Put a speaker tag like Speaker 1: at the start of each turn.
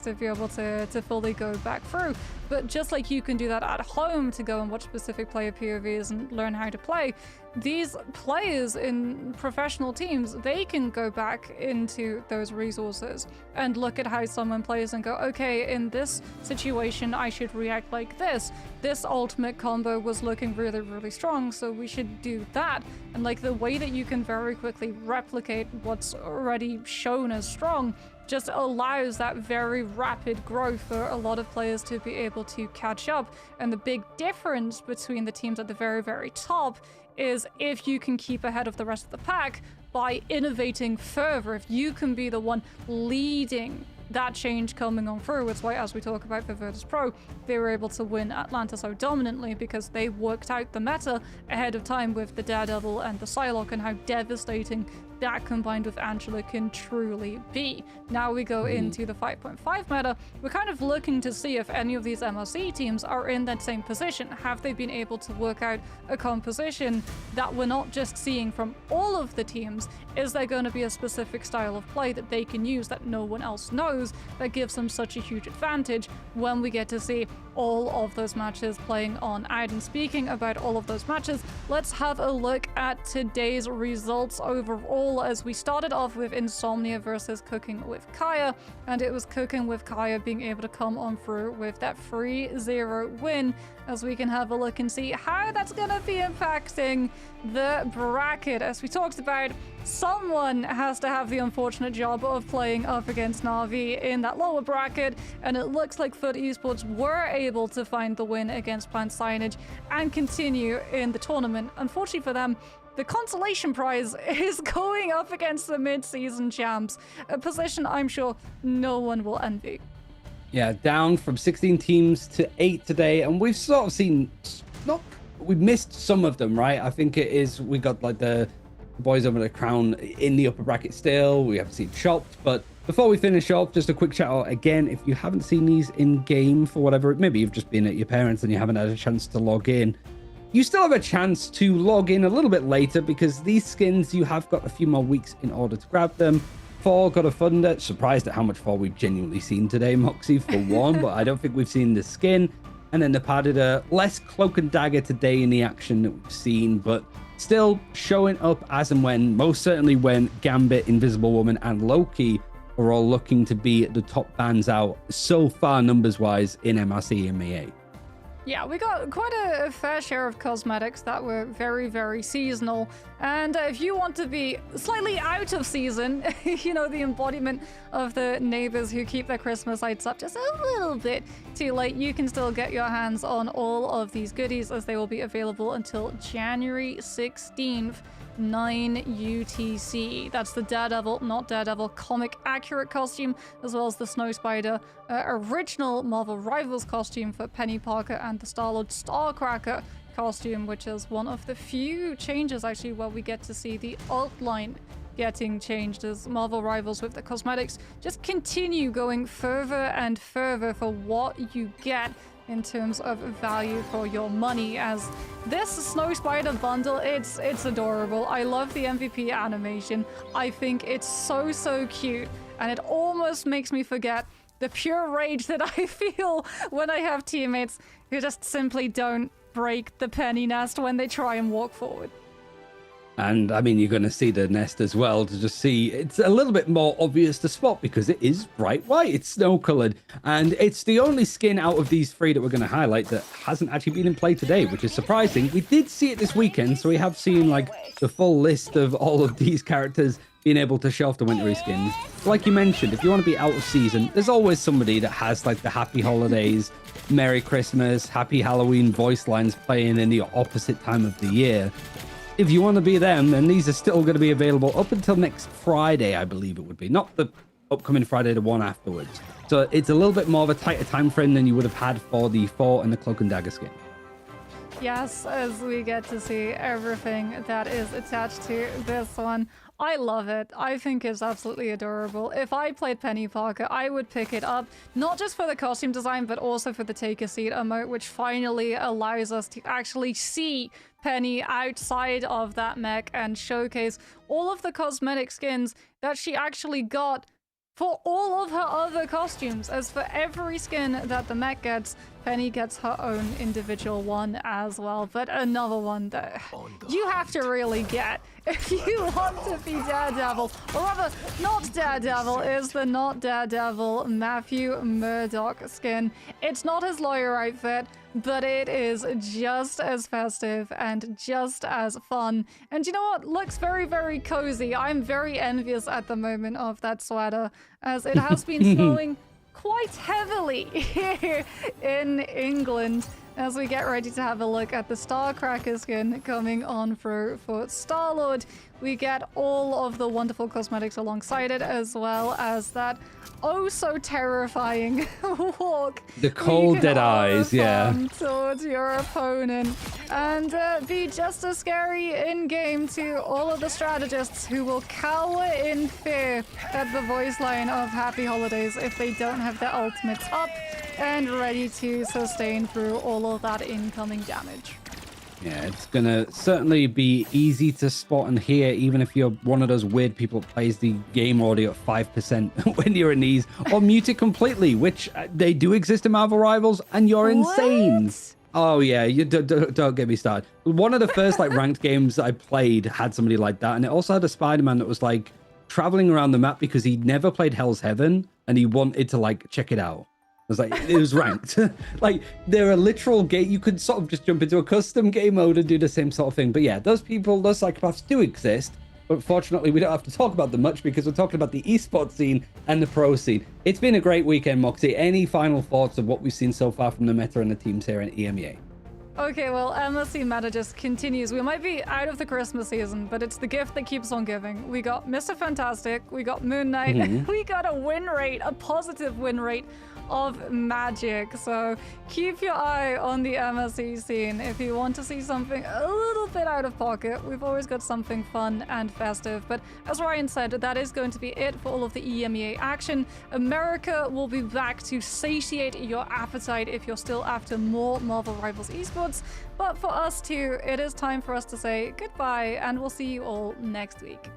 Speaker 1: to be able to fully go back through. But just like you can do that at home to go and watch specific player POVs and learn how to play, these players in professional teams, they can go back into those resources and look at how someone plays and go, okay, in this situation, I should react like this. This ultimate combo was looking really, really strong, so we should do that. And like the way that you can very quickly replicate what's already shown as strong just allows that very rapid growth for a lot of players to be able to catch up. And the big difference between the teams at the very, very top is if you can keep ahead of the rest of the pack by innovating further, if you can be the one leading that change coming on through. It's why, as we talk about for Virtus.pro, they were able to win Atlanta so dominantly because they worked out the meta ahead of time with the Daredevil and the Psylocke and how devastating that combined with Angela can truly be. Now we go into the 5.5 meta. We're kind of looking to see if any of these MRC teams are in that same position. Have they been able to work out a composition that we're not just seeing from all of the teams? Is there going to be a specific style of play that they can use that no one else knows that gives them such a huge advantage when we get to see all of those matches playing on out? And speaking about all of those matches, let's have a look at today's results overall, as we started off with Insomnia versus Cooking with Kaya, and it was Cooking with Kaya being able to come on through with that 3-0 win, as we can have a look and see how that's going to be impacting the bracket. As we talked about, someone has to have the unfortunate job of playing up against Na'Vi in that lower bracket, and it looks like Foot Esports were able to find the win against Plant Signage and continue in the tournament. Unfortunately for them, the consolation prize is going up against the mid-season champs, a position I'm sure no one will envy.
Speaker 2: Yeah, down from 16 teams to 8 today, and we've sort of seen, we've missed some of them, right? I think it is, we got like the boys over the crown in the upper bracket still, we haven't seen Chopped, but before we finish off, just a quick shout out again, if you haven't seen these in game for whatever, maybe you've just been at your parents and you haven't had a chance to log in, you still have a chance to log in a little bit later, because these skins, you have got a few more weeks in order to grab them. 4 got a Thunder. Surprised at how much 4 we've genuinely seen today, Moxie, for one, but I don't think we've seen the skin. And then they've added a less Cloak and Dagger today in the action that we've seen, but still showing up as and when, most certainly when Gambit, Invisible Woman, and Loki are all looking to be the top bands out so far numbers-wise in MRC-EMEA.
Speaker 1: Yeah, we got quite a fair share of cosmetics that were very, very seasonal. And if you want to be slightly out of season, you know, the embodiment of the neighbors who keep their Christmas lights up just a little bit too late, you can still get your hands on all of these goodies, as they will be available until January 16th. 9 UTC. That's the Daredevil, not Daredevil, comic accurate costume, as well as the Snow Spider original Marvel Rivals costume for Penny Parker, and the Star-Lord Starcracker costume, which is one of the few changes actually where we get to see the alt line getting changed, as Marvel Rivals with the cosmetics just continue going further and further for what you get in terms of value for your money. As this Snow Spider bundle, it's adorable. I love the MVP animation. I think it's so cute, and it almost makes me forget the pure rage that I feel when I have teammates who just simply don't break the penny nest when they try and walk forward.
Speaker 2: And I mean, you're going to see the nest as well to just see it's a little bit more obvious to spot, because it is bright white, it's snow colored, and it's the only skin out of these 3 that we're going to highlight that hasn't actually been in play today, which is surprising. We did see it this weekend, so we have seen like the full list of all of these characters being able to show off the wintry skins. Like you mentioned, if you want to be out of season, there's always somebody that has like the Happy Holidays, Merry Christmas, Happy Halloween voice lines playing in the opposite time of the year. If you want to be them, then these are still going to be available up until next Friday, I believe it would be. Not the upcoming Friday, the one afterwards. So it's a little bit more of a tighter time frame than you would have had for the 4 and the Cloak and Dagger skin.
Speaker 1: Yes, as we get to see everything that is attached to this one. I love it. I think it's absolutely adorable. If I played Penny Parker, I would pick it up, not just for the costume design, but also for the Take a Seat emote, which finally allows us to actually see Penny outside of that mech and showcase all of the cosmetic skins that she actually got for all of her other costumes. As for every skin that the mech gets, Penny gets her own individual one as well. But another one that you have to really get if you want to be Daredevil, or rather, not Daredevil, is the Not Daredevil Matthew Murdock skin. It's not his lawyer outfit, but it is just as festive and just as fun. And you know what? Looks very, very cozy. I'm very envious at the moment of that sweater, as it has been snowing quite heavily here in England, as we get ready to have a look at the Starcracker skin coming on through for Star-Lord. We get all of the wonderful cosmetics alongside it, as well as that oh so terrifying walk.
Speaker 2: The cold dead eyes, yeah.
Speaker 1: Towards your opponent, and be just as scary in game to all of the strategists who will cower in fear at the voice line of Happy Holidays if they don't have their ultimates up and ready to sustain through all of that incoming damage.
Speaker 2: Yeah, it's gonna certainly be easy to spot and hear, even if you're one of those weird people that plays the game audio at 5% when you're in these, or mute it completely, which they do exist in Marvel Rivals, and you're insane.
Speaker 1: What?
Speaker 2: Oh yeah, you don't get me started. One of the first like ranked games I played had somebody like that, and it also had a Spider-Man that was like traveling around the map because he'd never played Hell's Heaven and he wanted to like check it out. It was like, it was ranked. Like, there are literal you could sort of just jump into a custom game mode and do the same sort of thing. But yeah, those people, those psychopaths do exist. But fortunately, we don't have to talk about them much because we're talking about the esports scene and the pro scene. It's been a great weekend, Moxie. Any final thoughts of what we've seen so far from the meta and the teams here in EMEA?
Speaker 1: Okay, well, MSC meta just continues. We might be out of the Christmas season, but it's the gift that keeps on giving. We got Mr. Fantastic, we got Moon Knight, we got a win rate, a positive win rate of magic. So keep your eye on the MSC scene if you want to see something a little bit out of pocket. We've always got something fun and festive. But as Ryan said, that is going to be it for all of the EMEA action. America will be back to satiate your appetite if you're still after more Marvel Rivals esports. But for us too, it is time for us to say goodbye, and we'll see you all next week.